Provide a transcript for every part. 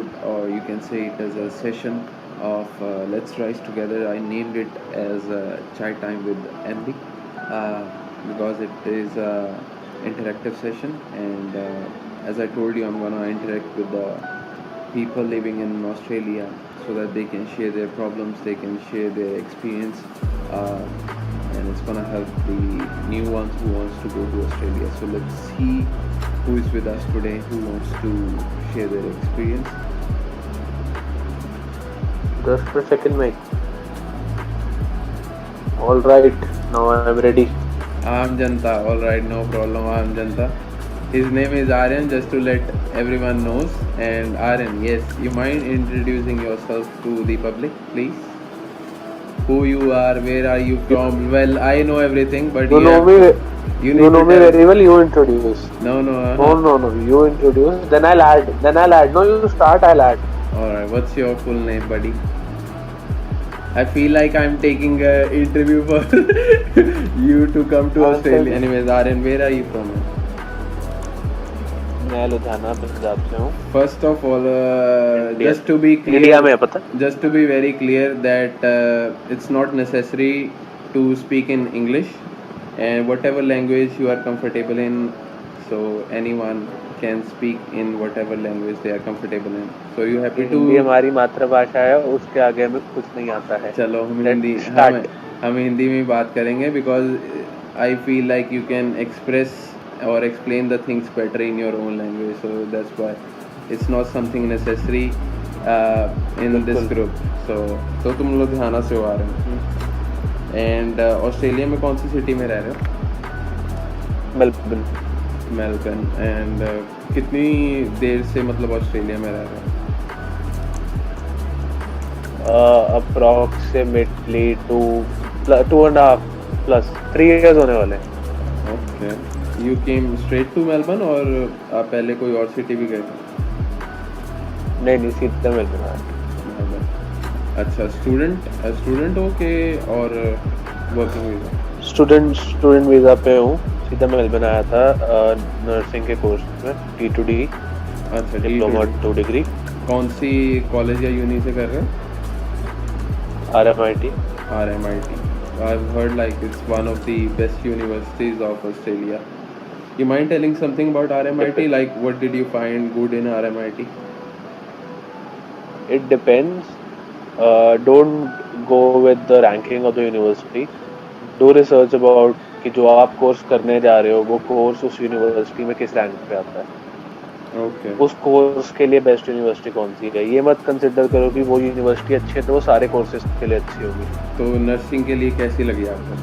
episode, or you can say it as a session of Let's Rise Together. I named it as Chai Time with MD uh, because it is a interactive session, and as I told you, I'm gonna interact with the people living in Australia so that they can share their problems, they can share their experience, uh, and it's gonna help the new ones who wants to go to Australia. So let's see who is with us today, who wants to share their experience. 10 second में all right now I am ready I'm Janta. All right, no problem. I'm Janta. His name is Aryan, just to let everyone knows. And Aryan, yes, you mind introducing yourself to the public, please? Who you are, where are you from? Well, I know everything, but you know me you you know me tell- very well. You introduce. No, No, you introduce, then I'll add. No, you start, I'll add. All right, what's your full name, buddy? I feel like I'm taking an interview for you to come to Australia. Anyways, Aryan, where are you from? मैं लुधियाना पंजाब से हूँ. First of all, India. just to be clear, India में है पता. just to be very clear that it's not necessary to speak in English, and whatever language you are comfortable in, so anyone can speak in whatever language they are comfortable in. So you happy to? Hindi हमारी मातृभाषा है, उसके आगे हमें कुछ नहीं आता है. चलो हम Let's start. हम हिंदी में बात करेंगे because I feel like you can express or explain the things better in your own language, so that's why it's not something necessary in this बिल्कुल. group. So तुम लुधियाना से हो आ रहे हो, and ऑस्ट्रेलिया में कौन सी सिटी में रह रहे हो? मेलबर्न. मेलबर्न. एंड कितनी देर से मतलब ऑस्ट्रेलिया में रह रहे हो? अप्रॉक्सीमेटली 2.5 प्लस 3 years होने वाले हैं. Okay, you came straight to Melbourne और आप पहले कोई और सिटी भी गए थे? नहीं सीधे मेलबर्न आया. मेलबर्न. अच्छा, स्टूडेंट हो के और वर्किंग वीजा? स्टूडेंट वीज़ा पे हूँ. सीधा मेलबर्न आया था नर्सिंग के कोर्स में, T2D अच्छा, डिप्लोमा 2 डिग्री. कौन सी कॉलेज या यूनी से कर रहे हो? RMIT. RMIT. I've heard like it's one of the best universities of Australia. You mind telling something about RMIT? Like, what did you find good in RMIT? It depends. Don't go with the ranking of the university. Do research about कि जो आप course करने जा रहे हो वो course उस university में किस रैंक पे आता है. Okay. उस कोर्स के लिए बेस्ट यूनिवर्सिटी कौन सी है. ये मत कंसिडर करो कि वो यूनिवर्सिटी अच्छी है तो वो सारे कोर्सेज के लिए अच्छी होगी. तो नर्सिंग के लिए कैसी लगी आपको?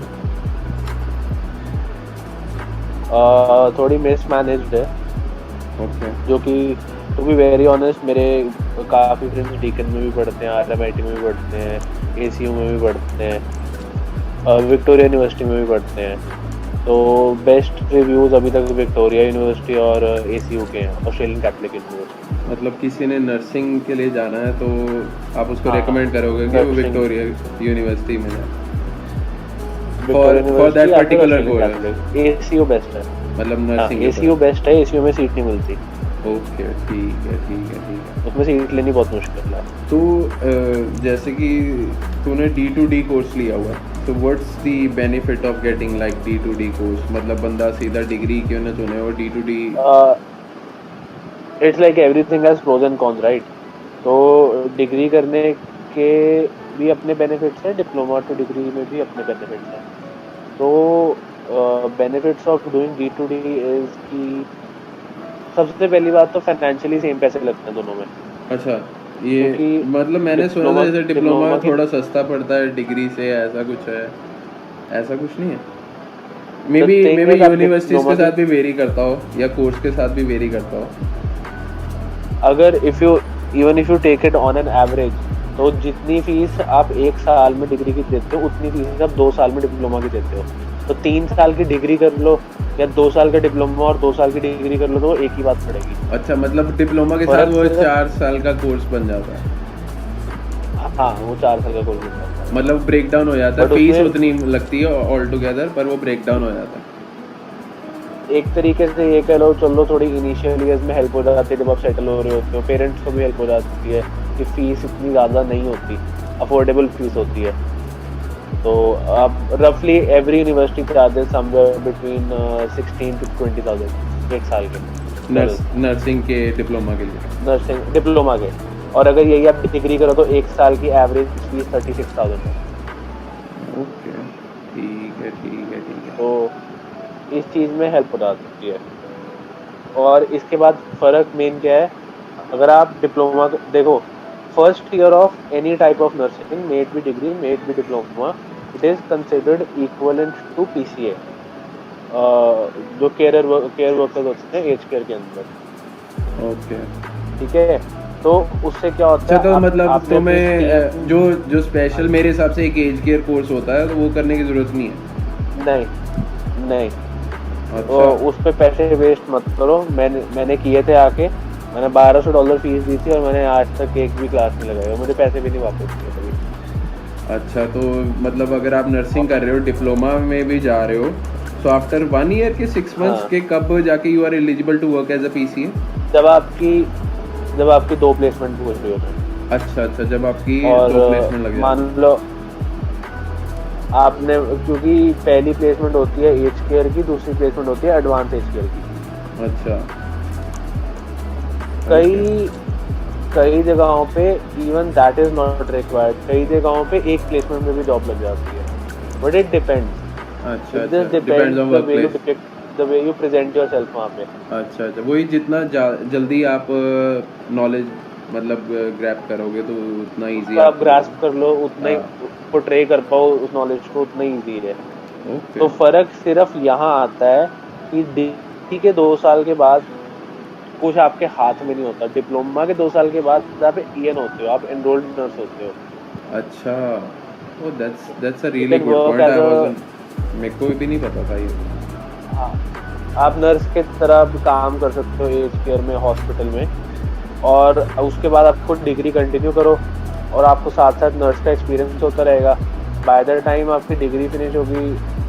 थोड़ी मिसमैनेज्ड है. Okay. जो कि टू बी वेरी ऑनेस्ट मेरे काफ़ी फ्रेंड्स डीकन में भी पढ़ते हैं, RMIT में भी पढ़ते हैं, ACU में भी पढ़ते हैं, विक्टोरिया यूनिवर्सिटी में भी पढ़ते हैं. तो बेस्ट रिव्यूज़ अभी तक विक्टोरिया यूनिवर्सिटी और ACU के हैं, ऑस्ट्रेलियन कैथलिक यूनिवर्सिटी. मतलब किसी ने नर्सिंग के लिए जाना है तो आप उसको हाँ, रेकमेंड करोगे कि वो nursing. विक्टोरिया यूनिवर्सिटी में जाए? विक्टोरिया for that यूनिवर्सिटी या फिर particular Australian course. Catholic. ACU best है. मतलब हाँ, नर्सिंग ACU बेस्ट है. ACU में सीट नहीं मिलती. ओके, ठीक है. उसमें सीट लेनी बहुत मुश्किल है. तो जैसे कि तूने D2D कोर्स लिया हुआ है, तो what's the benefit of getting like D2D course? मतलब बंदा सीधा डिग्री क्यों ना चुने और D2D? It's like everything has pros and cons, right. तो डिग्री करने के भी अपने बेनिफिट्स हैं, डिप्लोमा टू डिग्री में भी अपने बेनिफिट्स हैं. तो benefits of doing D2D is कि सबसे पहली बात तो फाइनेंशियली सेम पैसे लगते हैं दोनों में. अच्छा, ये क्योंकि मतलब मैंने सुना था जैसे डिप्लोमा डिप्लोमा की- थोड़ा सस्ता पड़ता है डिग्री से, ऐसा कुछ है? ऐसा कुछ नहीं है? मे बी thing is आप यूनिवर्सिटीज के diploma साथ भी वेरी करता हो या कोर्स के साथ भी वेरी करता हो. अगर even if you take it on an average, तो जितनी फीस आप 1 साल में डिग्री की देते हो उतनी फीस आप 2 साल में डिप्लोमा की देते हो. तो 3 साल की डिग्री कर लो या 2 साल का डिप्लोमा और 2 साल की डिग्री कर लो तो एक ही बात पड़ेगी. अच्छा, मतलब डिप्लोमा के फर्क साथ वो सिर्फ- 4 साल का कोर्स बन जाता है? हाँ, वो 4 साल का कोर्स होता है. मतलब ब्रेक डाउन हो जाता है, But फीस उसमें- उतनी लगती है ऑल टुगेदर, पर वो ब्रेक डाउन हो जाता है. एक तरीके से ये कह लो, चलो थोड़ी इनिशियल ईयर्स में हेल्प हो जाती है जब आप सेटल हो रहे होते हो, पेरेंट्स को भी हेल्प हो जाती है कि फीस इतनी ज़्यादा नहीं होती, अफोर्डेबल फीस होती है। तो आप रफली every university charges somewhere between 16 to 20,000 एक साल के नर्सिंग के डिप्लोमा के लिए। नर्सिंग डिप्लोमा के, और अगर यही आप डिग्री करो तो एक साल की एवरेज फीस 36,000 है। ओके, ठीक है ठीक है ठीक है। तो इस चीज़ में हेल्प हो जाती है। और इसके बाद फ़र्क मेन क्या है, अगर आप डिप्लोमा देखो, first year of any type of nursing, may it be degree, may it be diploma, it is considered equivalent to PCA, जो केयर वर्कर्स होते हैं एज केयर के अंदर। ओके, ठीक है, तो उससे क्या होता अच्छा, है, तो मतलब आपने तुम्हें अपनी जो जो स्पेशल मेरे हिसाब से एक एज केयर कोर्स होता है तो वो करने की ज़रूरत नहीं है। नहीं नहीं, तो अच्छा, उस पे पैसे वेस्ट मत करो। मैंने किए थे आके, मैंने $1200 फीस दी थी और मैंने आज तक एक भी क्लास नहीं लगाई, मुझे पैसे भी नहीं वापस किए कभी। अच्छा, तो मतलब अगर आप नर्सिंग कर रहे हो, डिप्लोमा में भी जा रहे हो, सो आफ्टर 1 ईयर के 6 मंथ्स हाँ, के कब जाके you are eligible to work as a PCA? जब आपकी 2 प्लेसमेंट पूरी हो जाए, अच्छा अच्छा, जब आपकी और 2 प्लेसमेंट लग मान जाए। लो आपने, क्योंकि पहली प्लेसमेंट होती है एज केयर की, दूसरी प्लेसमेंट होती है एडवांस एज केयर की। अच्छा, ओके, कई कई जगहों पे even that is not required, कई जगहों पे एक प्लेसमेंट में भी जॉब लग जाती है, बट इट डिपेंड्स। अच्छा इट अच्छा, just depends depends on the work way you place. Depict, the way you present yourself वहाँ पे। अच्छा अच्छा, वही जितना जल्दी आप नॉलेज मतलब ग्रैब करोगे तो उतना इजी उसको आप आपके लिए। ग्रास्प कर लो, उतना ही हाँ, पोर्ट्रे कर पाओ उस नॉलेज को, उतना ही ईजी है। ओके, तो फर्क सिर्फ यहाँ आता है कि डिग्री के 2 साल के बाद कुछ आपके हाथ में नहीं होता, डिप्लोमा के 2 साल के बाद आप ईएन होते हो, आप एनरोल्ड नर्स होते हो। अच्छा, oh that's a you really can good work point, as I uh, wasn't, मेरे को भी नहीं पता था ये। हाँ, आप नर्स के तरह भी काम कर सकते हो एज केयर में, हॉस्पिटल में, और उसके बाद आपको डिग्री कंटिन्यू करो और आपको साथ साथ नर्स का एक्सपीरियंस होता रहेगा। बाय द टाइम आपकी डिग्री फिनिश होगी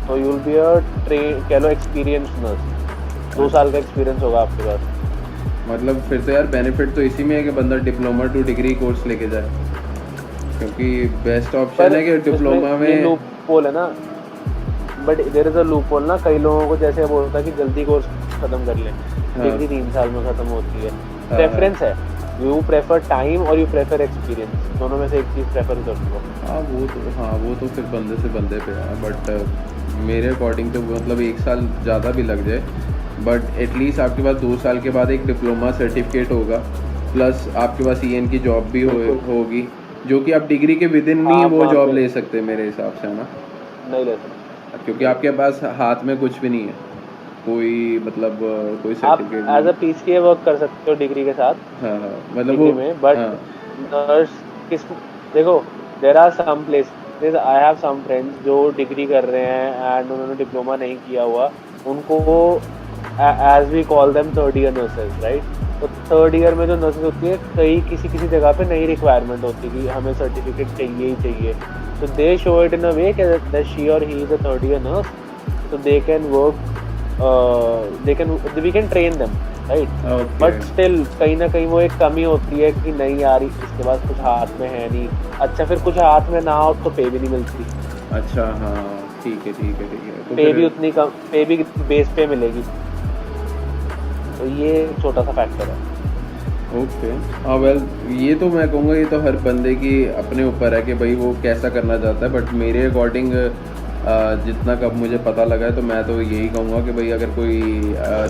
तो you will be a train, कह लो एक्सपीरियंस नर्स, 2 साल का एक्सपीरियंस होगा आपके पास। मतलब फिर तो यार बेनिफिट तो इसी में है कि बंदा डिप्लोमा टू डिग्री कोर्स लेके जाए, क्योंकि बेस्ट ऑप्शन पर है कि इसमें डिप्लोमा ये में। लूप होल है ना, but there is a loophole ना, कई लोगों को जैसे वो होता है कि जल्दी कोर्स खत्म कर लें, हाँ डिग्री 3 साल में खत्म होती है। हाँ हाँ प्रेफरेंस है, यू प्रेफर टाइम और यू प्रेफर एक्सपीरियंस, दोनों में से एक चीज़ प्रेफर कर लो। हाँ, वो तो फिर बंदे से बंदे पे है, बट मेरे अकॉर्डिंग तो मतलब 1 साल ज़्यादा भी लग जाए, बट एटलीस्ट आपके पास 2 साल के बाद एक डिप्लोमा सर्टिफिकेट होगा, प्लस आपके पास ईएन की जॉब भी बिल्कुल, होगी, जो कि आप डिग्री के विद इन नहीं आप वो वहाँ जॉब पे ले सकते मेरे हिसाब से, है ना? नहीं ले सकते, क्योंकि नहीं ले आपके सकते। पास हाथ में कुछ भी नहीं है, कोई मतलब कोई आप सर्टिफिकेट एज नहीं अ है। पीसीए वर्क कर सकते हो डिग्री के साथ, हाँ हाँ, मतलब वो, डिग्री में, बट हाँ नर्स किस, देखो, there are some places, I have some friends जो डिग्री कर रहे हैं एंड उन्होंने डिप्लोमा नहीं किया हुआ, उनको as we call them third year nurses, right. तो थर्ड ईयर में जो नर्सेज होती है, कई किसी किसी जगह पे नई रिक्वायरमेंट होती है कि हमें सर्टिफिकेट चाहिए ही चाहिए, तो they show it in a way that she और he is a third year nurse, so they can work, we can train them, right, okay, but still कहीं ना कहीं वो एक कमी होती है कि नहीं यार इसके पास कुछ हाथ में है नहीं। अच्छा, फिर कुछ हाथ में ना हो तो पे भी नहीं मिलती, अच्छा, हाँ, ठीक है ठीक है ठीक है, तो पे फिर भी उतनी कम, पे भी बेस पे मिलेगी, तो ये छोटा सा फैक्टर है। ओके, हाँ, वेल, ये तो मैं कहूँगा ये तो हर बंदे की अपने ऊपर है कि भाई वो कैसा करना चाहता है, बट मेरे अकॉर्डिंग जितना कब मुझे पता लगा है तो मैं तो यही कहूँगा कि भाई अगर कोई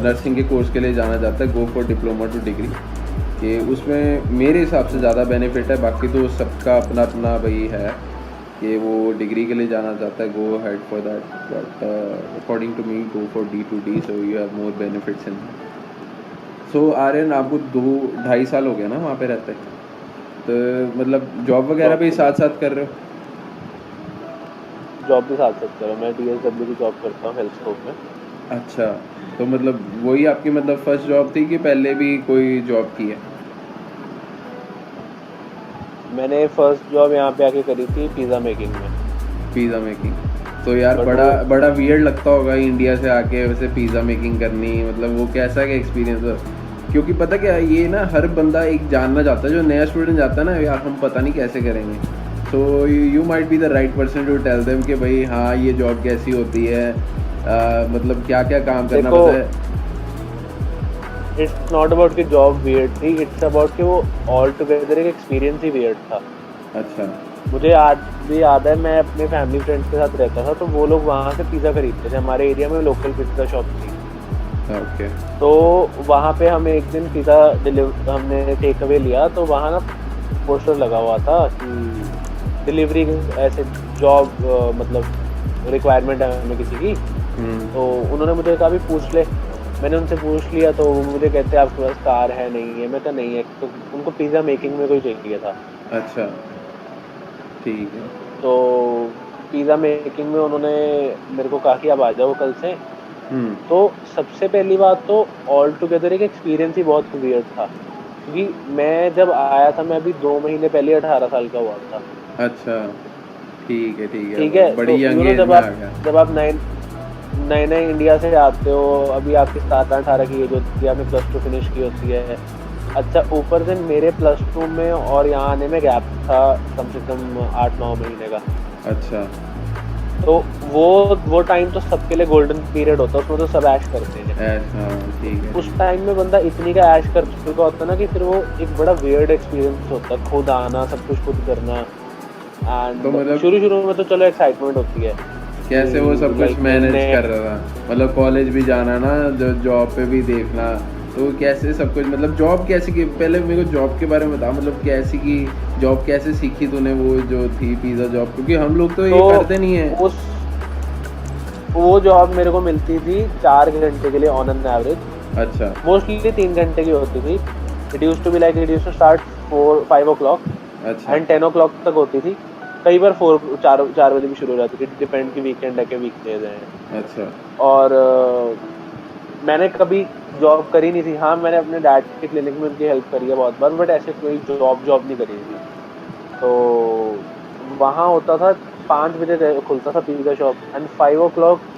नर्सिंग के कोर्स के लिए जाना चाहता है, go for diploma two degree, कि उसमें मेरे हिसाब से ज़्यादा बेनिफिट है। बाकी तो सबका अपना अपना भाई है कि वो डिग्री के लिए जाना चाहता है, go ahead for that, but according to me go for D2D, so you have more benefits in. So Aryan, आपको 2-2.5 साल हो गया ना वहाँ पे रहते, तो मतलब जॉब वगैरह जॉब भी के साथ लिए, साथ कर रहे हो? जॉब भी साथ साथ करो, मैं DSW की जॉब करता हूँ हेल्थ स्कोप में। अच्छा, तो मतलब वही आपकी मतलब फर्स्ट जॉब थी कि पहले भी कोई जॉब की है? मैंने फर्स्ट जॉब यहाँ पे आके करी थी पिज़्ज़ा मेकिंग में। पिज़्ज़ा मेकिंग, तो यार बट बड़ा वो बड़ा वियर्ड लगता होगा इंडिया से आके वैसे पिज़्ज़ा मेकिंग करनी, मतलब वो कैसा क्या एक्सपीरियंस है? क्योंकि पता क्या है, ये ना हर बंदा एक जानना चाहता है, जो नया स्टूडेंट जाता है ना, यार हम पता नहीं कैसे करेंगे। So you might be the right person to tell them कि भाई हाँ ये जॉब कैसी होती है, मतलब क्या क्या काम करना देखो, पड़ता है। इट्स नॉट अबाउट कि जॉब वियर्ड थी, इट्स अबाउट कि वो ऑल टुगेदर एक एक्सपीरियंस ही वियर्ड था। अच्छा। मुझे आज भी याद है, मैं अपने फैमिली फ्रेंड्स के साथ रहता था, तो वो लोग वहाँ से पिज़्ज़ा खरीदते थे। हमारे एरिया में लोकल पिज़्ज़ा शॉप थी, ओके। तो वहाँ पे हम एक दिन पिज़्ज़ा हमने टेक अवे लिया, तो वहाँ ना पोस्टर लगा हुआ था कि डिलीवरी ऐसे जॉब मतलब रिक्वायरमेंट है हमें किसी की। तो उन्होंने मुझे कहा भी पूछ ले। मैंने उनसे पूछ लिया, तो वो मुझे कहते हैं आपके पास कार है, नहीं है? मैं कहा नहीं है। तो उनको पिज़्ज़ा मेकिंग में कोई चाहिए था। अच्छा ठीक है। तो पिज़्ज़ा मेकिंग में उन्होंने मेरे को कहा कि आप आ जाओ कल से। हम्म। तो सबसे पहली बात तो ऑल टुगेदर एक एक्सपीरियंस ही बहुत वियर्ड था, क्योंकि मैं जब आया था, मैं अभी 2 महीने पहले 18 साल का हुआ था। अच्छा ठीक है, ठीक है, बड़ी तो यंग एज जब में आ आप गया। जब आप नए नए नए इंडिया से आते हो, अभी आपकी 17-18 की एज होती है, आपने +2 फिनिश की होती है। अच्छा, ऊपर से मेरे +2 में और यहाँ आने में गैप था कम से कम 8-9 महीने का। अच्छा। तो वो टाइम तो सबके लिए गोल्डन पीरियड होता है, उसमें तो सब ऐश करते हैं। हाँ ठीक है। उस टाइम में बंदा इतनी का ऐश कर चुका होता है ना, कि फिर वो एक बड़ा वियर्ड एक्सपीरियंस होता है, खुद आना, सब कुछ खुद करना। तो एंड मतलब शुरू में तो चलो एक्साइटमेंट होती है कैसे वो सब कि कुछ लाइक मैनेज नए। कर रहा था, मतलब कॉलेज भी जाना ना, जो जॉब पे भी देखना, तो कैसे सब कुछ, मतलब जॉब कैसे की, पहले मेरे को जॉब के बारे में बता, मतलब कैसी की जॉब, कैसे सीखी तूने वो जो थी पिज़्ज़ा जॉब, क्योंकि हम लोग तो तो ये करते नहीं है। उस वो जॉब मेरे को मिलती थी 4 घंटे के लिए ऑन एन एवरेज। अच्छा। मोस्टली 3 घंटे की होती थी। It used to be like, it used to start 5 o'clock अच्छा। एंड 10 o'clock तक होती थी। कई बार 4 बजे भी शुरू हो जाती थी, डिपेंड की वीकेंड है कि वीकडेज हैं। अच्छा। और मैंने कभी जॉब करी नहीं थी। हाँ, मैंने अपने डैड के क्लिनिक में उनकी हेल्प करी है बहुत बार, बट ऐसे कोई जॉब नहीं करी थी। तो वहाँ होता था 5 बजे खुलता था pizza shop, and 5 o'clock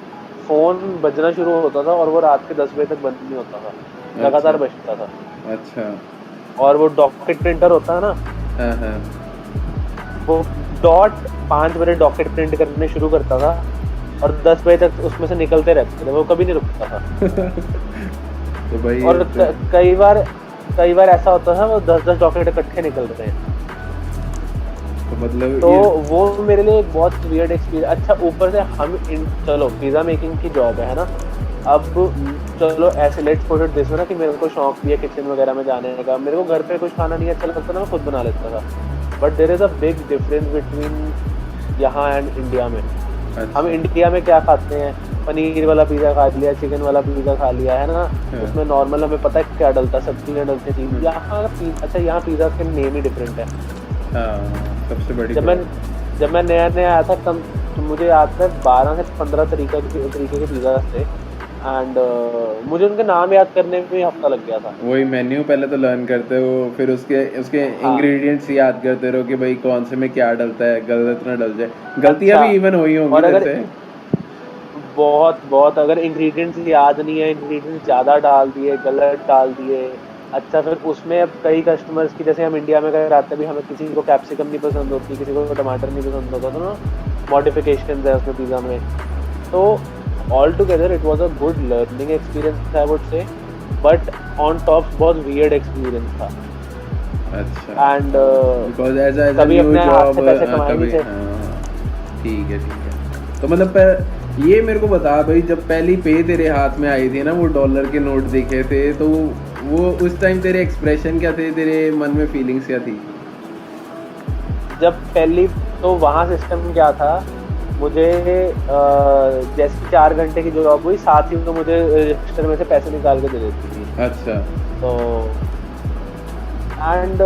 phone बजना शुरू होता था, और वो रात के 10 बजे तक बंद नहीं होता था, अच्छा। लगातार बजता था। अच्छा। और वो डॉकेट प्रिंटर होता है ना, हाँ हाँ। वो डॉट 5 बजे डॉकेट प्रिंट करने शुरू करता था, और 10 बजे तक उसमें से निकलते रहते थे, वो कभी नहीं रुकता था। तो भाई और तो, कई बार ऐसा होता था वो 10-10 डॉकेट इकट्ठे निकल रहे हैं। तो मतलब तो ये वो मेरे लिए एक बहुत वियर्ड एक्सपीरियंस। अच्छा, ऊपर से चलो पिज़्ज़ा मेकिंग की जॉब है ना। अब चलो ऐसे let's put it this way ना, कि मेरे को शौक भी है किचन वगैरह में जाने का, मेरे को घर पे कुछ खाना नहीं अच्छा लगता ना, मैं खुद बना लेता था। But there is a big difference between यहाँ एंड इंडिया में। हम अच्छा। इंडिया में क्या खाते हैं? पनीर वाला पिज़्ज़ा खा लिया, चिकन वाला पिज़्ज़ा खा लिया, है ना? हाँ। उसमें नॉर्मल हमें पता है क्या डलता है, सब्जियाँ डलती थी। अच्छा, यहाँ पिज़्ज़ा के नेम ही डिफरेंट है। हाँ सबसे बड़ी जब मैं प्रॉब्लम। जब मैं नया आया था तब, तो मुझे याद है 12 से 15 तरीके के पिज़्ज़ा थे, एंड मुझे उनके नाम याद करने में भी हफ्ता लग गया था। वही मेन्यू पहले तो लर्न करते हो, फिर उसके उसके हाँ। इंग्रेडिएंट्स याद करते रहो कि भाई कौन से में क्या डलता है, गलत ना डल जाए। गलतियाँ अच्छा, भी इवन हुई होंगी और तेरे अगर से। बहुत बहुत अगर इंग्रेडिएंट्स याद नहीं है, इंग्रेडिएंट्स ज़्यादा डाल दिए, गलत डाल दिए। अच्छा, फिर उसमें अब कई कस्टमर्स की, जैसे हम इंडिया में अगर आते हैं भी, हमें किसी को कैप्सिकम नहीं पसंद होती, किसी को टमाटर नहीं पसंद होता, तो ना मॉडिफिकेशंस है उसमें पिज़्ज़ा में। तो all together it was a good learning experience I would say, but on top बहुत वियर्ड एक्सपीरियंस था। अच्छा। And because as as a कभी न्यू अपने हाथ जॉब, से पैसे कमाए नहीं कभी थे। हाँ ठीक है ठीक है। तो मतलब ये मेरे को बता भाई, जब पहली पे तेरे हाथ में आई थी ना, वो डॉलर के नोट दिखे थे, तो वो उस टाइम तेरे एक्सप्रेशन क्या थे, तेरे मन में फीलिंग्स क्या थी? जब पहली, तो वहाँ सिस्टम क्या था, मुझे जैसे 4 घंटे की जॉब हुई, साथ ही तो मुझे रजिस्टर में से पैसे निकाल के दे देती थी। अच्छा। तो and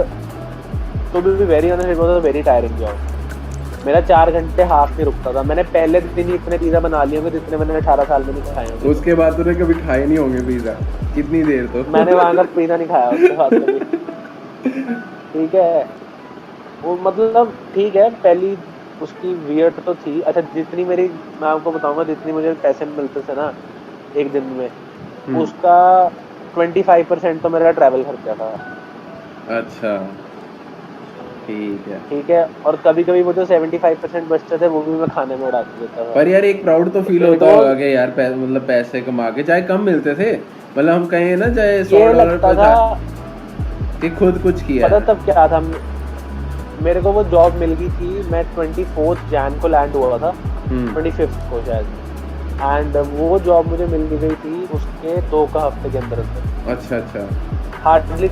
to be very honest, it was a very tiring job. मेरा 4 घंटे हाथ नहीं रुकता था। मैंने पहले दिन ही इतने पिज़्ज़ा बना लिए होंगे जितने मैंने 18 साल में नहीं खाए होंगे। उसके बाद तूने कभी खाए नहीं होंगे पिज़्ज़ा कितनी देर तो? मैंने वहाँ का पिज़्ज़ा नहीं खाया उसके बाद कभी। ठीक है, वो मतलब ठीक है, पहली उसकी वियर्ड तो थी। अच्छा जितनी मेरी, मैं आपको बताऊंगा जितनी मुझे पैसे मिलते थे ना एक दिन में, उसका 25% तो मेरा ट्रैवल खर्चा था। अच्छा ठीक है। ठीक है, और कभी कभी वो जो 75% बचते थे वो भी मैं खाने में उड़ा देता था। पर यार एक प्राउड तो फील तो इट होता होगा वाज, कि यार मतलब पैसे कमा के, चाहे कम मिलते थे, मतलब हम कहें ना चाहे ये $100 लगता पर था, था, कि खुद कुछ किया पता है। तब क्या था, मेरे को वो जॉब मिल गई थी, मैं 24 जैन को लैंड हुआ था, 25 को शायद, एंड वो जॉब मुझे मिल गई थी उसके 2 का हफ्ते के अंदर अंदर। अच्छा अच्छा, हार्डली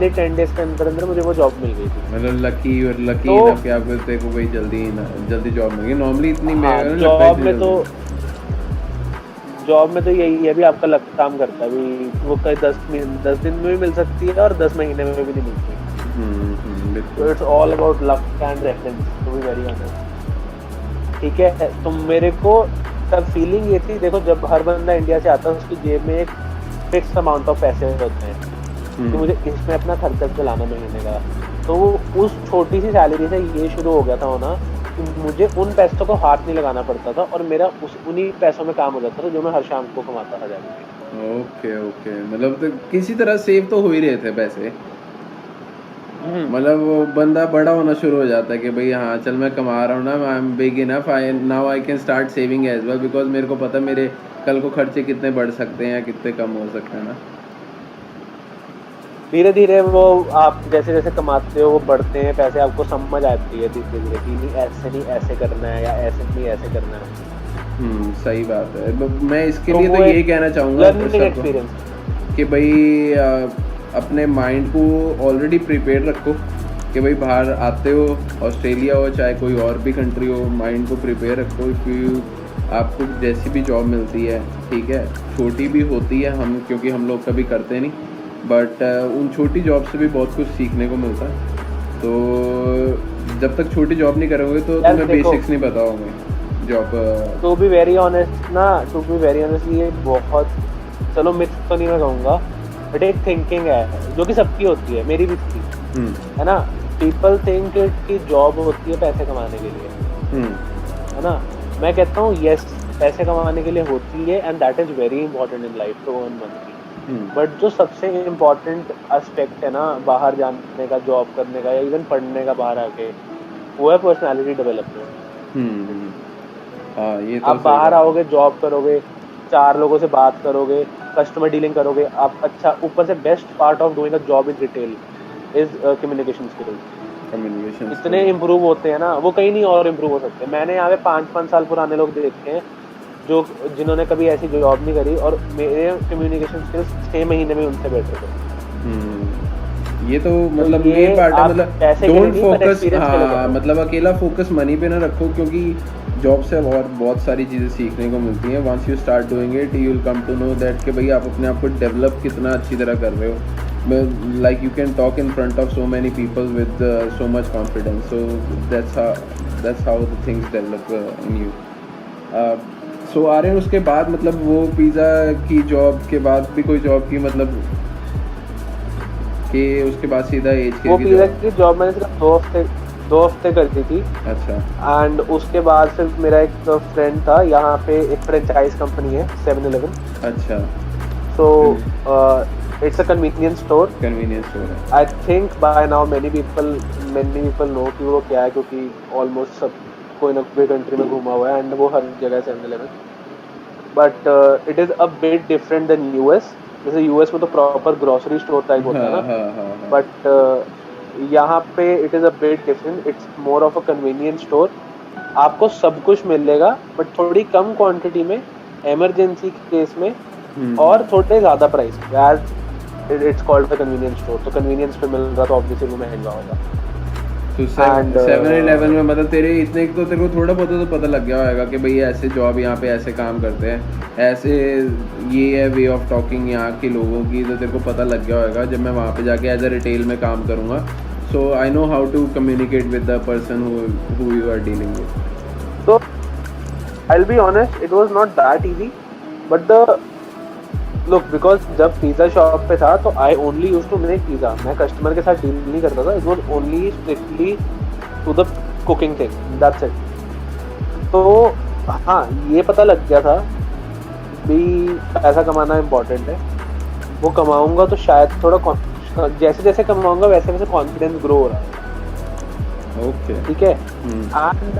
10 डेज के अंदर अंदर मुझे वो जॉब मिल गई थी। मतलब लकी और लकी तो इनफ कि आपको तेरे को भाई जल्दी जॉब मिल गई। नॉर्मली इतनी हाँ, मेरे को नहीं लगता इतनी जॉब में तो यही है भी, आपका लक काम करता है भी, वो कहीं 10 दिन में भी मिल सकती है और 10 महीने में भी नहीं मिलती। जल्दी। तो बिल्कुल। It's all about luck and reference, to be very honest. ठीक है, तो मेरे को तब फीलिंग ये थी, देखो जब हर बंदा इंडिया से आता है उसकी जेब में एक फिक्स अमाउंट ऑफ पैसे होते हैं कि मुझे इसमें अपना खर्चा चलाना महीने का। तो उस छोटी सी सैलरी से ये शुरू हो गया था होना कि मुझे उन पैसों को हाथ नहीं लगाना पड़ता था और मेरा उन्हीं पैसों में काम हो जाता था जो मैं हर शाम को कमाता था जाके। ओके ओके, मतलब तो किसी तरह सेव तो हो ही रहे थे पैसे। मतलब वो बंदा बड़ा होना शुरू हो जाता है कि भाई हाँ चल मैं कमा रहा हूँ ना, I am big enough, I now I can start saving as well, because मेरे को पता है मेरे कल को खर्चे कितने बढ़ सकते हैं या कितने कम हो सकते हैं ना। धीरे धीरे वो आप जैसे जैसे कमाते हो वो बढ़ते हैं पैसे, आपको समझ आती है धीरे धीरे कि नहीं ऐसे करना है या ऐसे नहीं ऐसे करना है। सही बात है। मैं इसके तो लिए वो तो यही एक कहना चाहूँगा लर्निंग सबको एक्सपीरियंस। कि भाई अपने माइंड को ऑलरेडी प्रिपेयर रखो कि भाई बाहर आते हो, ऑस्ट्रेलिया हो चाहे कोई और भी कंट्री हो, माइंड को प्रिपेयर रखो कि आपको जैसी भी जॉब मिलती है, ठीक है, छोटी भी होती है, हम क्योंकि हम लोग कभी करते नहीं, बट उन छोटी जॉब से भी बहुत कुछ सीखने को मिलता है। तो जब तक छोटी जॉब नहीं करोगे तो यार तुम्हें देखो, बेसिक्स नहीं पता होंगे job. To be very honest ना, टू बी वेरी ऑनेस्ट, ये बहुत, चलो मिथ तो नहीं मैं कहूँगा, बट एक थिंकिंग है जो कि सबकी होती है, मेरी भी थी, है ना। पीपल थिंक कि जॉब होती है पैसे कमाने के लिए, है ना। मैं कहता हूँ यस, पैसे कमाने के लिए होती है and that is very important in life to earn money. But जो सबसे इम्पोर्टेंट एस्पेक्ट है ना बाहर जाने का, जॉब करने का या इवन पढ़ने का बाहर आके, वो है पर्सनालिटी डेवलपमेंट। हाँ ये तो आप सही बाहर बात है। आओगे, जॉब करोगे, 4 लोगों से बात करोगे, कस्टमर डीलिंग करोगे आप, अच्छा ऊपर से best part of doing a job in retail is communication skills. Communication इतने इम्प्रूव होते हैं ना, वो कहीं नहीं और इम्प्रूव हो सकते। मैंने यहाँ पे 5-5 साल पुराने लोग देखे हैं जो जिन्होंने कभी ऐसी जॉब नहीं करी और मेरे कम्युनिकेशन स्किल्स 6 महीने में उनसे बेटर थे। ये तो मतलब ये मेन पार्ट है, आप मतलब पैसे के लिए डोंट नहीं पर फोकस, एक्सपीरियंस के लिए हाँ करो। मतलब अकेला फोकस मनी पे ना रखो, क्योंकि जॉब से और बहुत सारी चीज़ें सीखने को मिलती हैं। Once you start doing it you will come to know that कि भाई आप अपने आप को डेवलप कितना अच्छी तरह कर रहे हो। Like you can talk in front of so many people with so much confidence, so that's how the things develop in you. So आ रहे हैं उसके बाद, मतलब वो पिज़्ज़ा की जॉब के बाद भी कोई जॉब की, मतलब कि उसके बाद सीधा एज वो की पिज़्ज़ा जॉब। की जॉब मैंने सिर्फ 2 हफ्ते करती थी। अच्छा। एंड उसके बाद फिर मेरा एक फ्रेंड था, यहाँ पे एक फ्रेंचाइज कंपनी है 7-Eleven। अच्छा। So it's a convenience store. Convenience store है। I think by now many people know कि वो क्या है, क्योंकि ऑलमोस्ट सब कोई ना कोई कंट्री में घूमा हुआ है एंड वो हर जगह 7-Eleven। But it is a bit different than US. जैसे यूएस में तो प्रॉपर ग्रोसरी स्टोर टाइप होता है हाँ ना, हाँ हाँ हाँ। बट यहाँ पे it is a bit different, it's more of a convenience store. आपको सब कुछ मिलेगा बट थोड़ी कम क्वांटिटी में, इमरजेंसी केस में, और थोड़े ज़्यादा प्राइस यार। It's called the convenience store, तो कन्वीनियंस पे मिल रहा तो ऑब्वियसली वो महंगा होगा। तो एंड 7-Eleven में मतलब तेरे इतने तो तेरे को थोड़ा बहुत तो पता लग गया होगा कि भाई ऐसे जॉब यहाँ पे ऐसे काम करते हैं, ऐसे ये है वे ऑफ टॉकिंग यहाँ के लोगों की, तो तेरे को पता लग गया होगा जब मैं वहाँ पे जाके एज अ रिटेल में काम करूँगा। So I know how to communicate with the person who you are dealing with. so I'll be honest, it was not that easy, but the look, because जब पिज़्ज़ा शॉप पे था तो I only used to make pizza, मैं customer के साथ deal नहीं करता था। It was only strictly to the cooking thing, that's it. तो हाँ, ये पता लग गया था भी पैसा कमाना इम्पोर्टेंट है, वो कमाऊंगा तो शायद थोड़ा जैसे जैसे कमाऊंगा वैसे वैसे कॉन्फिडेंस ग्रो हो रहा है। ओके। ठीक है। एंड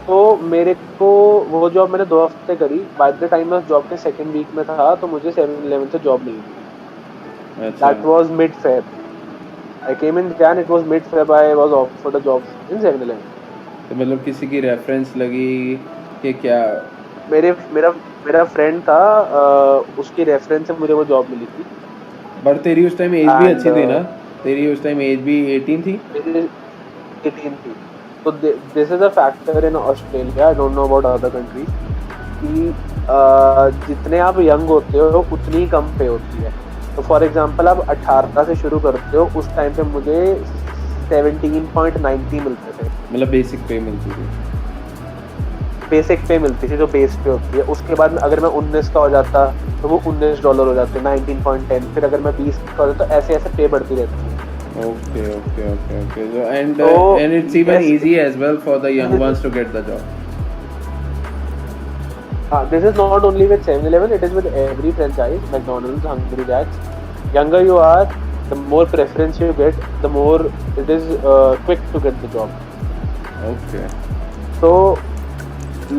तो मेरे को वो जॉब मैंने 2 हफ्ते करी। बाय द टाइम मैं जॉब के सेकंड वीक में था तो मुझे 7-Eleven से जॉब मिल गई। अच्छा। That was mid Feb. I came in Jain, it was mid Feb, I was offered a job in 7-Eleven। तो मतलब किसी की रेफरेंस लगी कि क्या? मेरा फ्रेंड था, उसकी रेफरेंस से मुझे वो जॉब मिली थी। पर तेरी उस टाइम एज भी And, अच्छी थी ना? तेरी उस टाइम एज भी 18 थी? मेरी 18 थी। तो this is a factor in Australia, I don't know about other countries, कि जितने आप यंग होते हो उतनी ही कम पे होती है। तो फॉर एग्जांपल आप 18 से शुरू करते हो, उस टाइम पे मुझे 17.90 मिलते थे। मतलब बेसिक पे मिलती थी? बेसिक पे मिलती थी, जो बेस पे होती है। उसके बाद अगर मैं 19 का हो जाता तो वो $19 हो जाते, 19.10। फिर अगर मैं 20 का हो जाता तो ऐसे ऐसे पे बढ़ती रहती है। Okay, okay, okay, okay. So, and So, and it's even yes, easy as well for the young ones to get the job. This is not only with 7-Eleven, it is with every franchise, McDonald's, Hungry Jacks. Younger you are, the more preference you get, the more it is quick to get the job. Okay. So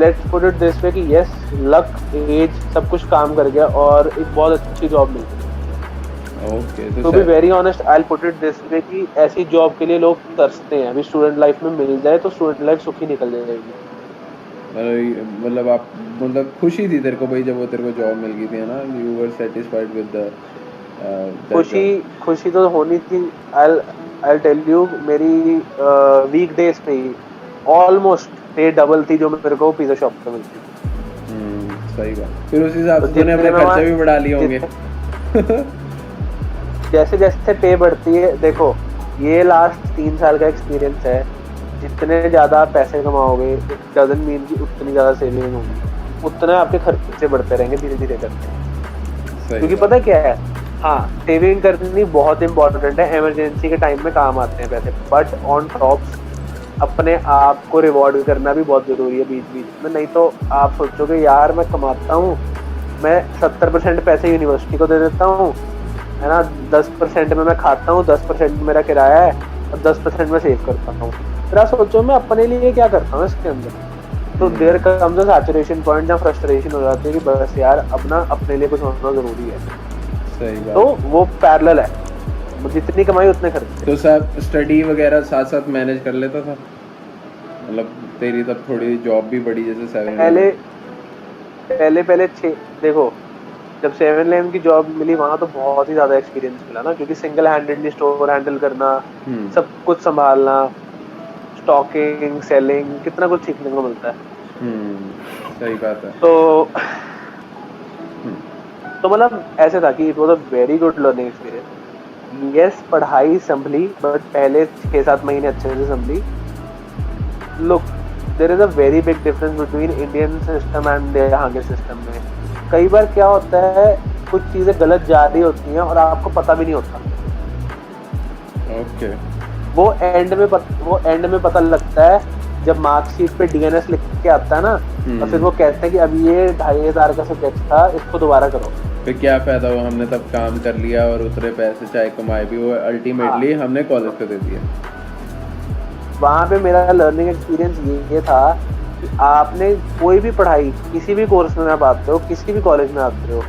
let's put it this way कि yes, luck, age सब कुछ काम कर गया और एक बहुत अच्छी जॉब मिल गई। Okay. To be very honest, I'll put it this way कि ऐसी जॉब के लिए लोग तरसते हैं। अभी स्टूडेंट लाइफ में मिल जाए तो स्टूडेंट लाइफ सुखी निकल जाएगी। मतलब आप मतलब खुशी थी तेरे को भाई जब वो तेरे को जॉब मिल गई थी, है ना? You were satisfied with the खुशी तो होनी थी। I'll tell you, मेरी वीकडेज पे ही ऑलमोस्ट पे डबल थी जो मेरे को पिज्जा शॉप पे मिलती थी। सही बात। फिर उस हिसाब से तो तूने अपने खर्चे भी बढ़ा लिए होंगे। जैसे जैसे पे बढ़ती है, देखो ये लास्ट 3 साल का एक्सपीरियंस है, जितने ज्यादा आप पैसे कमाओगे इट डजंट मीन कि उतनी ज्यादा सेविंग होगी, उतने आपके खर्चे बढ़ते रहेंगे धीरे धीरे करके। क्योंकि पता क्या है, हाँ सेविंग करनी बहुत इंपॉर्टेंट है, इमरजेंसी के टाइम में काम आते हैं पैसे, बट ऑन टॉप अपने आप को रिवॉर्ड करना भी बहुत जरूरी है बीच बीच में। नहीं तो आप सोचोगे यार मैं कमाता हूँ, मैं 70% पैसे यूनिवर्सिटी को दे देता हूँ, है ना, 10% में मैं खाता हूँ, 10% मेरा किराया है और 10% में सेव करता हूँ। फिर आप सोचो मैं अपने लिए क्या करता हूँ इसके अंदर। तो there comes a saturation point जहाँ फ्रस्ट्रेशन हो जाती है कि बस यार अपना अपने लिए कुछ होना जरूरी है। सही बात। तो वो पैरेलल है, जितनी कमाई उतने खर्चे। तो सब स्टडी वगैरह साथ साथ मैनेज कर लेता था? मतलब तेरी तब थोड़ी जॉब भी बड़ी, जैसे 7-Eleven। पहले देखो जब 7-Eleven की जॉब मिली वहाँ तो बहुत ही ज्यादा एक्सपीरियंस मिला ना, क्योंकि सिंगल हैंडेडली स्टोर हैंडल करना, सब कुछ संभालना, स्टॉकिंग, सेलिंग, कितना कुछ सीखने को मिलता है। सही बात है। तो मतलब ऐसे था कि it was a very good learning experience. Yes, पढ़ाई संभली, बट पहले 6-7 महीने अच्छे से संभली। Look, there is a very big difference between Indian system and यहाँ के सिस्टम में। कई बार क्या होता है, कुछ चीजें गलत जा रही होती हैं और आपको पता भी नहीं होता। ओके। वो एंड में पता लगता है जब मार्कशीट पे डीएनएस लिख के आता है ना, और फिर वो कहते हैं कि अब ये 2500 का सब्जेक्ट था, इसको दोबारा करो। फिर क्या फायदा हुआ, हमने तब काम कर लिया और उतरे पैसे चाहे कमाए भी, वो अल्टीमेटली हमने कॉलेज को दे दिया। वहाँ पे मेरा लर्निंग एक्सपीरियंस ये था कि आपने कोई भी पढ़ाई, किसी भी कोर्स में आप आते हो, किसी भी कॉलेज में आते हो,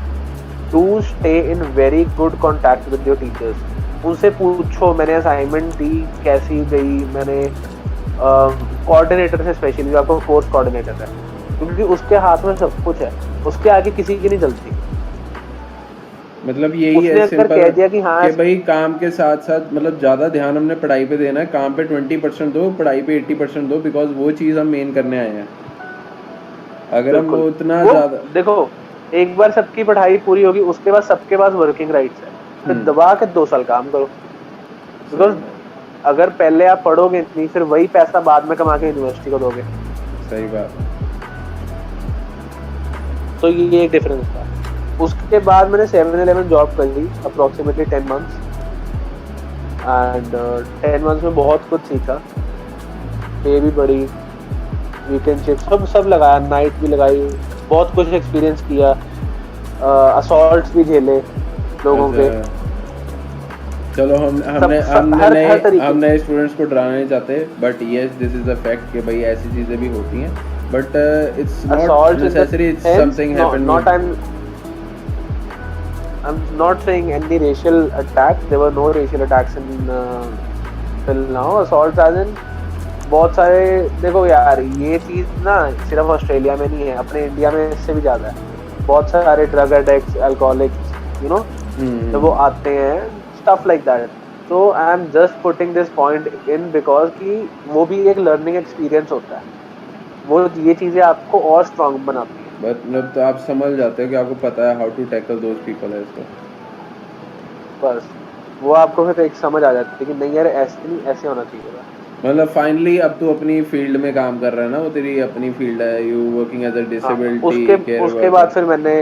to stay in very good contact with your teachers. उनसे पूछो मैंने असाइनमेंट दी कैसी गई, मैंने कोऑर्डिनेटर से स्पेशली, जो आपको कोर्स कोऑर्डिनेटर है, क्योंकि उसके हाथ में सब कुछ है, उसके आगे किसी की नहीं चलती। मतलब यही है सिंपल कह दिया कि हाँ, भाई काम के साथ साथ मतलब ज़्यादा ध्यान हमने पढ़ाई पे देना है, काम पे 20% दो, पढ़ाई पे 80% दो, बिकॉज वो चीज़ हम मेन करने आए हैं। अगर हम वो उतना ज़्यादा, देखो एक बार सबकी पढ़ाई पूरी होगी, उसके बाद सबके पास वर्किंग राइट्स है, फिर दबा के 2 साल काम करो। बिकॉज अगर पहले आप पढ़ोगे नहीं, फिर वही पैसा बाद में कमा के यूनिवर्सिटी को दोगे। सही बात। तो ये एक डिफरेंस था। उसके बाद मैंने 7-Eleven जॉब कर ली अप्रोक्सीमेटली 10 मंथ्स, एंड 10 मंथ्स में बहुत कुछ सीखा। पे भी बढ़ी, वीकेंड शिफ्ट सब लगाया, नाइट भी लगाई, बहुत कुछ एक्सपीरियंस किया, असॉल्ट्स भी झेले लोगों के, अच्छा चलो हम सब हमने हमने हर नए हर तरीके हम की। नए स्टूडेंट्स को डराना नहीं चाहते, but yes this is a fact कि भाई ऐसी चीज़ें भी होती हैं, but it's not Assaults in the necessary, it's sense, something no, happened not with. I'm not saying any racial attacks. There were no racial attacks in till now. Assaults as in बहुत सारे, देखो यार ये चीज ना सिर्फ Australia में नहीं है, अपने इंडिया में इससे भी ज्यादा है। बहुत सारे drug addicts, alcoholics, you know, जब वो आते हैं, स्टफ लाइक दैट। तो I am just putting this point in because कि वो भी एक लर्निंग एक्सपीरियंस होता है, वो ये चीजें आपको और स्ट्रांग बनाती है। बट मतलब तो आप समझ जाते हो कि आपको पता है how to tackle those people है इसको। बस वो आपको फिर एक समझ आ जाती है कि नहीं यार ऐसे नहीं, ऐसे होना चाहिए था। मतलब फाइनली अब तू अपनी फील्ड में काम कर रहा है ना, वो तेरी अपनी फील्ड है, यू वर्किंग एज अ हाँ, डिसेबिलिटी उसके केयर उसके बाद वर्कर। फिर मैंने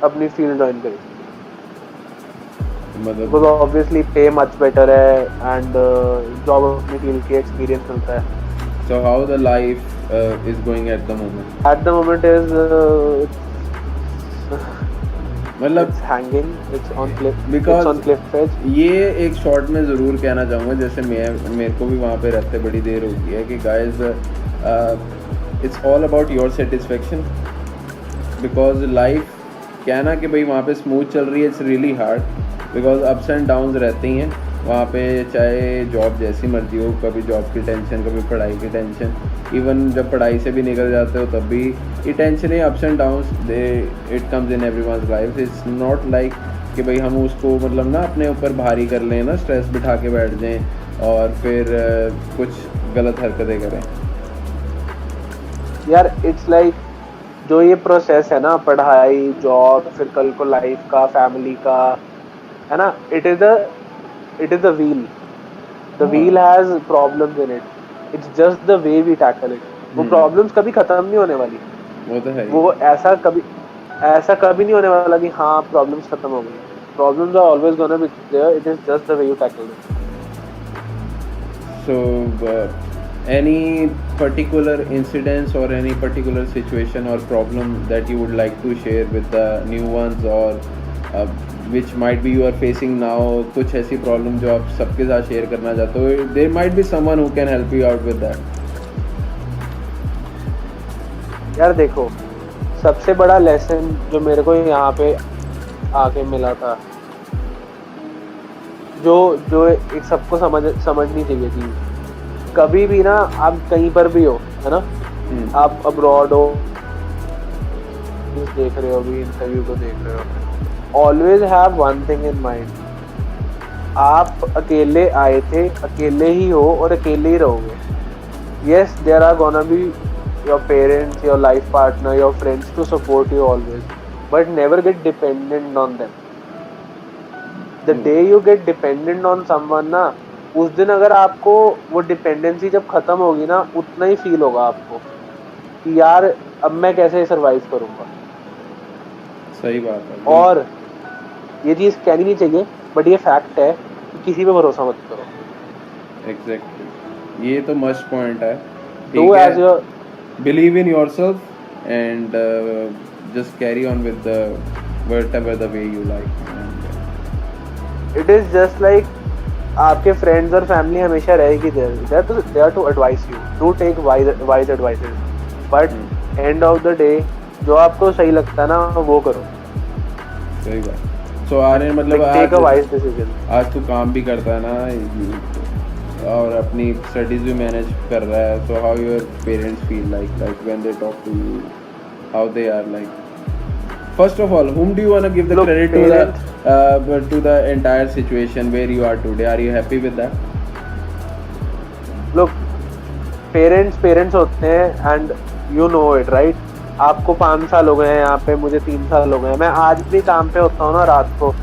अपनी फील्ड ज्वाइन करी, बिकॉज मतलब ऑब्वियसली पे मच बेटर है एंड जॉब अपनी फील्ड की एक्सपीरियंस मिलता है। so how the life is going at the moment? At the moment is मतलब it's hanging, it's on because cliff edge. ये एक शॉर्ट में ज़रूर कहना चाहूँगा, जैसे मेरे को भी वहाँ पे रहते बड़ी देर हो गई है, कि guys it's all about your satisfaction, because life कहना कि भाई वहाँ पे स्मूथ चल रही है, it's really hard, because ups and downs रहती हैं वहाँ पे, चाहे जॉब जैसी मर्जी हो, कभी जॉब की टेंशन, कभी पढ़ाई की टेंशन, इवन जब पढ़ाई से भी निकल जाते हो तब भी ये टेंशन है, ups and downs they it comes in everyone's life. It's not like कि भाई हम उसको मतलब ना अपने ऊपर भारी कर लें ना, स्ट्रेस बिठा के बैठ जाएं और फिर कुछ गलत हरकतें करें। यार इट्स लाइक जो ये प्रोसेस है ना, पढ़ाई, जॉब, फिर कल को लाइफ का, फैमिली का, है ना, it is the wheel. The wheel has problems in it, it's just the way we tackle it. वो प्रॉब्लम्स कभी खत्म नहीं होने वाली, वो तो है ही। वो ऐसा कभी नहीं होने वाला कि हाँ प्रॉब्लम्स खत्म हो गई। Problems are always gonna be there, it is just the way you tackle it. So, any particular incidents or any particular situation or problem that you would like to share with the new ones, or which might be you are facing now, कुछ ऐसी problem जो आप सबके साथ share करना चाहते हो? There might be someone who can help you out with that. यार देखो, सबसे बड़ा लेसन जो मेरे को यहाँ पे आके मिला था, जो जो एक सबको समझनी चाहिए थी, कभी भी ना आप कहीं पर भी हो, है ना, आप अब्रॉड हो, देख रहे हो, अभी इंटरव्यू को देख रहे हो, always have one thing in mind, आप अकेले आए थे, अकेले ही हो और अकेले ही रहोगे। Yes, there are gonna be your parents, your life partner, your friends to support you always, but never get dependent on them. The day you get dependent on someone ना, उस दिन अगर आपको वो डिपेंडेंसी जब खत्म होगी ना, उतना ही फील होगा आपको कि यार अब मैं कैसे सरवाइव करूंगा। सही बात है। और ये चीज कहनी नहीं चाहिए, बट ये फैक्ट है कि किसी पे भरोसा मत करो। एग्जैक्टली, ये तो मस्ट पॉइंट है। Do as your, believe in yourself and just carry on with the whatever the way you like. It is just like आपके फ्रेंड्स और फैमिली हमेशा रहेगी there to advise you, to take wise advices, but end of the day जो आपको सही लगता है ना वो करो। सही बात। सो आर्यन मतलब टेक अ वाइज डिसीजन। आज तू काम भी करता है ना और अपनी स्टडीज भी मैनेज कर रहा है, so how your parents feel like when they talk to you, how they are like? First of all, whom do you want to give the Look, credit parents, to the entire situation where you are today? Are you happy with that? Look, parents होते हैं and you know it right. आपको 5 साल हो गए हैं यहाँ पे, मुझे 3 साल हो गए हैं। मैं आज भी काम पे होता हूँ ना रात को,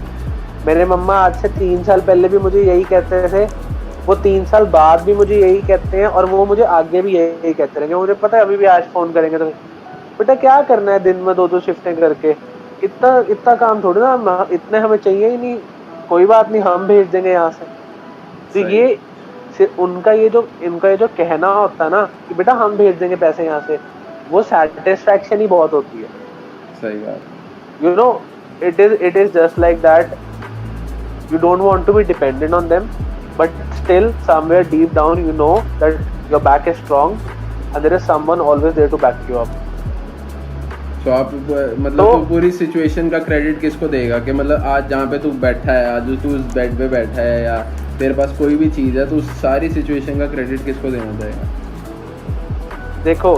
मेरे मम्मा आज से 3 साल पहले भी मुझे यही कहते थे, वो 3 साल बाद भी मुझे यही कहते हैं, और वो मुझे आगे भी यही कहते रहेंगे। मुझे पता है अभी भी आज फोन करेंगे तो बेटा क्या करना है दिन में 2-2 शिफ्टें करके, इतना काम थोड़ी ना, इतने हमें चाहिए ही नहीं, कोई बात नहीं हम भेज देंगे यहाँ से। तो ये उनका ये जो कहना होता है ना कि बेटा हम भेज देंगे पैसे यहाँ से, वो सेटिस्फैक्शन ही बहुत होती है. सही बात. You know, it is just like that. You don't want to be dependent on them, but still somewhere deep down you know that your back is strong and there is someone always there to back you up. तो आप मतलब तो पूरी situation का credit किसको देगा कि मतलब आज जहाँ पे तू बैठा है, आज तू उस बेड पे बैठा है या तेरे पास कोई भी चीज़ है, तो उस सारी सिचुएशन का क्रेडिट किसको देना चाहेगा? देखो,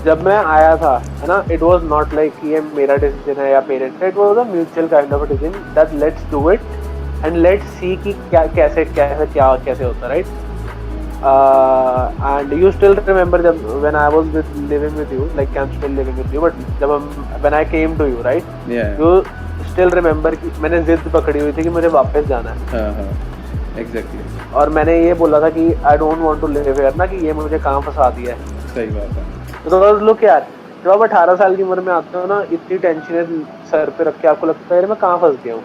जब मैं आया था, है ना, इट वाज नॉट लाइक कि ये मेरा डिसीजन है या पेरेंट्स का. It was a mutual kind of a decision that let's do it and let's see कि क्या कैसे होता, right. And you still remember when I was living with you, like I'm still living with you, but when I came to you, right? Yeah. You still remember कि मैंने जिद पकड़ी हुई थी कि मुझे वापस जाना है. हाँ. Exactly. और मैंने ये बोला था कि I don't want to live here, ना कि ये मुझे कहाँ फंसा दिया है. सही बात है. तो look यार, जब आप 18 साल की उम्र में आते हो ना, इतनी टेंशन सर पे रख के आपको लगता है मैं कहाँ फंस गया हूँ.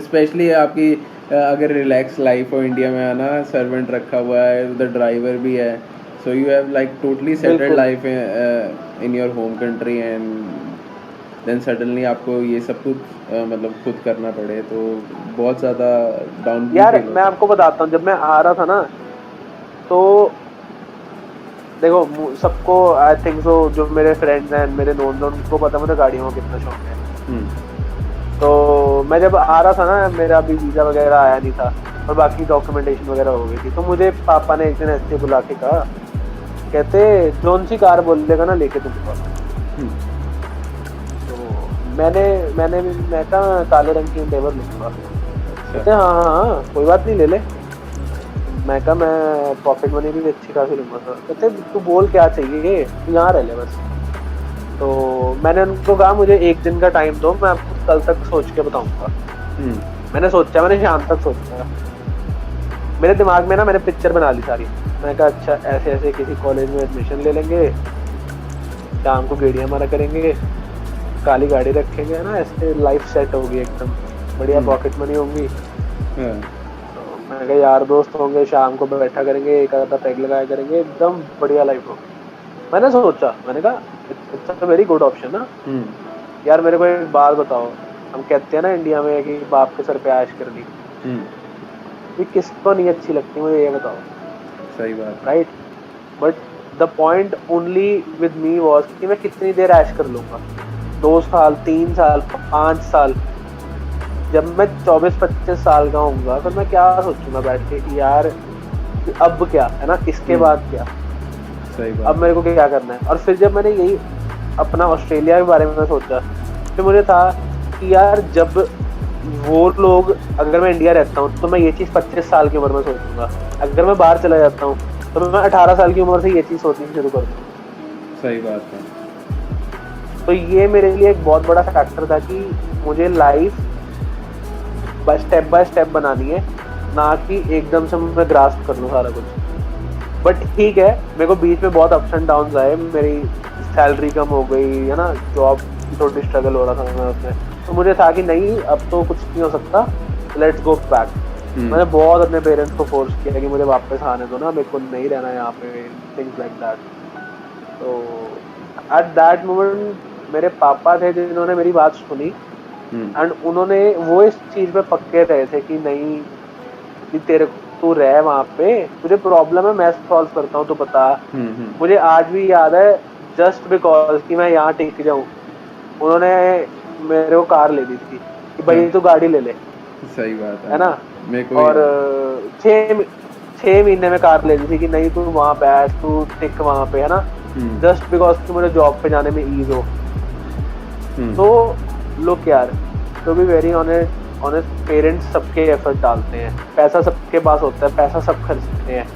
स्पेशली आपकी अगर रिलैक्स लाइफ हो इंडिया में आना, सर्वेंट रखा हुआ है, उधर ड्राइवर भी है, so you have like totally settled life in your home country and then suddenly आपको ये सब कुछ मतलब खुद करना पड़े, तो बहुत ज़्यादा डाउन. यार मैं आपको बताता हूँ, जब मैं आ रहा था ना, तो देखो सबको आई थिंक सो जो मेरे फ्रेंड्स हैं, मेरे नोन उनको पता मुझे गाड़ियों का कितना शौक है. तो मैं जब आ रहा था ना, मेरा अभी वीज़ा वगैरह आया नहीं था और बाकी डॉक्यूमेंटेशन वगैरह हो गई थी, तो मुझे पापा ने एक दिन ऐसे बुला के कहा, कहते जौन सी कार बोलेगा ना लेके तुमको. तो मैं कहा काले रंग की इंडेवर लूँगा. कहते हाँ कोई बात नहीं ले ले. मैं कहा मैं पॉकेट मनी भी अच्छी खासी लूँगा. कहते तू बोल क्या चाहिए, तू यहाँ रह ले बस. तो मैंने उनको कहा मुझे एक दिन का टाइम दो, मैं आपको कल तक सोच के बताऊंगा. मैंने शाम तक सोचा. मेरे दिमाग में ना मैंने पिक्चर बना ली सारी. मैंने कहा अच्छा ऐसे किसी कॉलेज में एडमिशन ले लेंगे, शाम को गेड़ियाँ मारा करेंगे, काली गाड़ी रखेंगे, है ना, ऐसे लाइफ सेट होगी एकदम बढ़िया, पॉकेट मनी होंगी. तो मैंने कहा यार दोस्त होंगे, शाम को बैठा करेंगे, एक आधा पैग लगाया करेंगे, एकदम बढ़िया लाइफ होगी. मैंने सोचा, मैंने कहा it's a very good option ना. यार मेरे को एक बात बताओ, हम कहते हैं ना इंडिया में कि बाप के सर पे ऐश करनी, ये किसको नहीं अच्छी लगती, मुझे ये बताओ. सही बात, right. But the point only with me was कि मैं कितनी देर ऐश कर लूँगा, 2 साल 3 साल 5 साल. जब मैं 24-25 साल का होऊंगा फिर मैं क्या सोचूंगा बैठ के कि यार अब क्या, है ना, इसके बाद क्या, अब मेरे को क्या करना है. और फिर जब मैंने यही अपना ऑस्ट्रेलिया के बारे में सोचा, फिर मुझे था कि यार जब वो लोग, अगर मैं इंडिया रहता हूँ तो मैं ये चीज़ 25 साल की उम्र में सोचूंगा, अगर मैं बाहर चला जाता हूँ तो मैं 18 साल की उम्र से ये चीज़ सोचनी शुरू कर दूँ. सही बात है. तो ये मेरे लिए एक बहुत बड़ा फैक्टर था कि मुझे लाइफ बाय स्टेप बनानी है, ना कि एकदम से मैं ग्रास्प कर लूँ सारा कुछ. बट ठीक है, मेरे को बीच में बहुत अप्स एंड डाउन्स आए, मेरी सैलरी कम हो गई, है ना, जॉब थोड़ी स्ट्रगल हो रहा था मैं उसमें. तो मुझे था कि नहीं अब तो कुछ नहीं हो सकता, लेट्स गो बैक. मैंने बहुत अपने पेरेंट्स को फोर्स किया कि मुझे वापस आने दो ना, मेरे को नहीं रहना यहाँ पे, थिंग्स लाइक दैट. तो एट दैट मोमेंट मेरे पापा थे जिन्होंने मेरी बात सुनी एंड उन्होंने वो इस चीज़ पे पक्के रहे थे कि नहीं कि तेरे तू रह वहाँ पे, तुझे प्रॉब्लम है मैं सॉल्व करता हूँ, तो बता. मुझे आज भी याद है, जस्ट बिकॉज कि मैं यहाँ टिक जाऊँ, उन्होंने मेरे को कार ले दी थी कि भाई तू गाड़ी ले ले. सही बात है ना. और 6 महीने में कार ले दी थी कि नहीं तू वहाँ बैठ, तू टिक वहाँ पे, है ना, जस्ट बिकॉज कि मुझे जॉब पे जाने में ईज हो. तो लुक यार, to be very honest, parents सबके एफर्ट डालते हैं, पैसा सबके पास होता है, पैसा सब खर्चते हैं.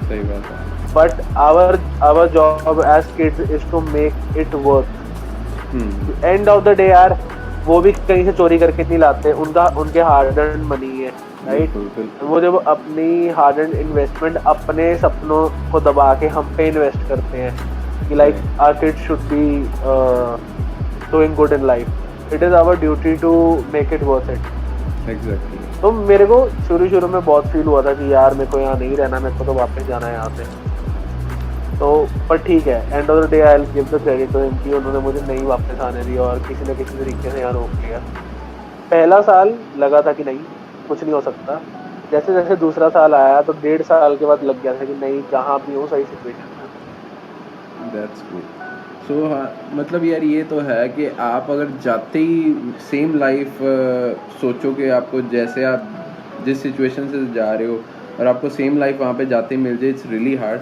सही बात है. But our job as kids is to make it work. End of the day यार वो भी कहीं से चोरी करके नहीं लाते, उनके हार्ड अर्न मनी है, राइट. वो जब अपनी हार्ड अर्न इन्वेस्टमेंट अपने सपनों को दबा के हम पे इन्वेस्ट करते हैं कि like our kids should be doing good in life, it is our duty to make it worth it. Exactly. तो मेरे को शुरू में बहुत फील हुआ था कि यार मेरे को यहाँ नहीं रहना, मेरे को तो वापस जाना है यहाँ से। तो पर ठीक है, end of the day I will give the credit to कि उन्होंने मुझे नहीं वापस आने दिया और किसी न किसी तरीके से यहाँ रोक लिया। पहला साल लगा था कि नहीं कुछ नहीं हो सकता, जैसे जैसे दूसरा साल आया तो 1.5 साल के बाद लग गया था कि नहीं, जहाँ भी हूँ सही सिचुएशन है। That's good. सो हाँ, मतलब यार ये तो है कि आप अगर जाते ही सेम लाइफ सोचो कि आपको जैसे आप जिस सिचुएशन से जा रहे हो और आपको सेम लाइफ वहाँ पे जाते ही मिल जाए, इट्स रियली हार्ड।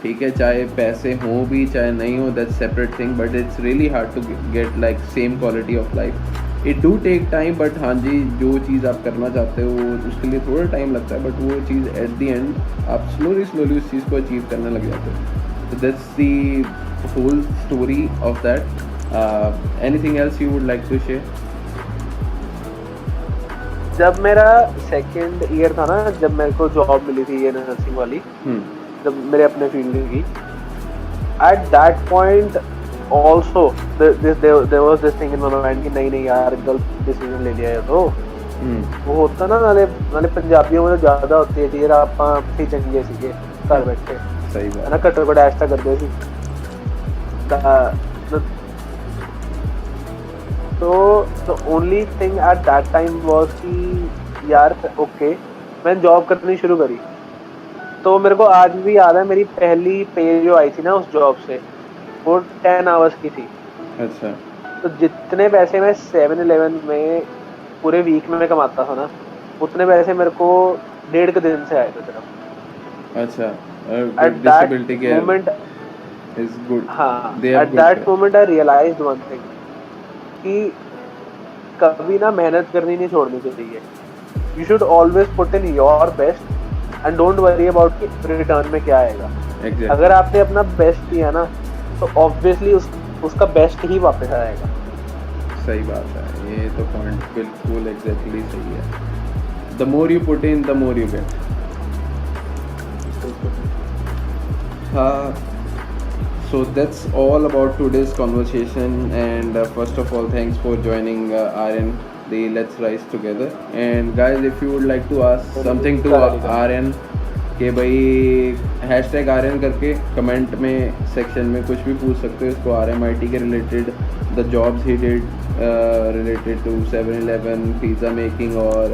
ठीक है, चाहे पैसे हों भी चाहे नहीं हो, that's separate thing, but it's really hard to get like same quality of life. It do take time, but हाँ जी, जो चीज़ आप करना चाहते हो उसके लिए थोड़ा टाइम लगता है, बट वो चीज़ एट द एंड आप स्लोली स्लोली उस चीज़ को अचीव करने लग जाते हो। So that's the whole story of that. Anything else you would like to share? जब मेरा सेकेंड ईयर था ना, जब मेरे को जॉब मिली थी ये नर्सिंग वाली, जब मेरे अपने फील्ड की, at that point also there was this thing in my mind कि नहीं यार गलत डिसीजन ले लिया है। तो वो होता ना नाले पंजाबियों में ज्यादा होती है यार, ਆਪਾਂ सी चंगे ਸੀਗੇ घर बैठे, सही बात है ना, घट्टो घट ऐसा करते सी। तो the only thing at that time was कि यार ओके, मैंने जॉब करनी शुरू करी। तो मेरे को आज भी याद है, मेरी पहली पे जो आई थी ना उस जॉब से, वो 10 आवर्स की थी। अच्छा। तो जितने पैसे मैं 7-Eleven में पूरे वीक में कमाता था ना, उतने पैसे मेरे को 1.5 दिन से आए थे सिर्फ। अच्छा, At that moment is good. हाँ, They have at good that care. moment I realized one thing कि कभी ना मेहनत करनी नहीं छोड़नी चाहिए। You should always put in your best and don't worry about कि रिटर्न में क्या आएगा। Exactly. अगर आपने अपना बेस्ट किया ना, तो ऑब्वियसली उसका बेस्ट ही वापस आएगा। सही बात है, ये तो पॉइंट बिल्कुल एग्जैक्टली सही है। The more you put in, the more you get. So that's all about today's conversation, and first of all, thanks for joining Aryan, the Let's Rise Together. And guys, if you would like to ask something to Aryan, कि भाई hashtag Aryan करके comment में section में कुछ भी पूछ सकते हो इसको, RMIT के related, the jobs he did related to 7-Eleven, pizza making और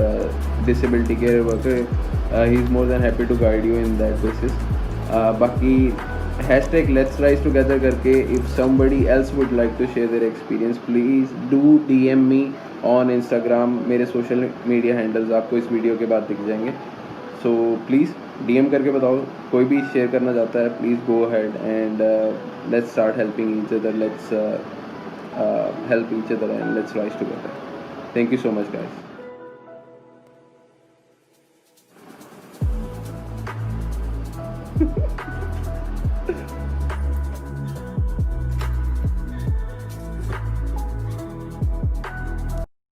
disability care worker, he is more than happy to guide you in that basis. बाकी हैशटैग लेट्स राइज टुगेदर करके, if somebody else would like to share their experience, please do DM me on Instagram. मेरे social media handles आपको इस video के बाद दिख जाएंगे, so please DM करके बताओ। कोई भी शेयर करना चाहता है, please go ahead and let's start helping each other, let's help each other and let's rise together. Thank you so much guys.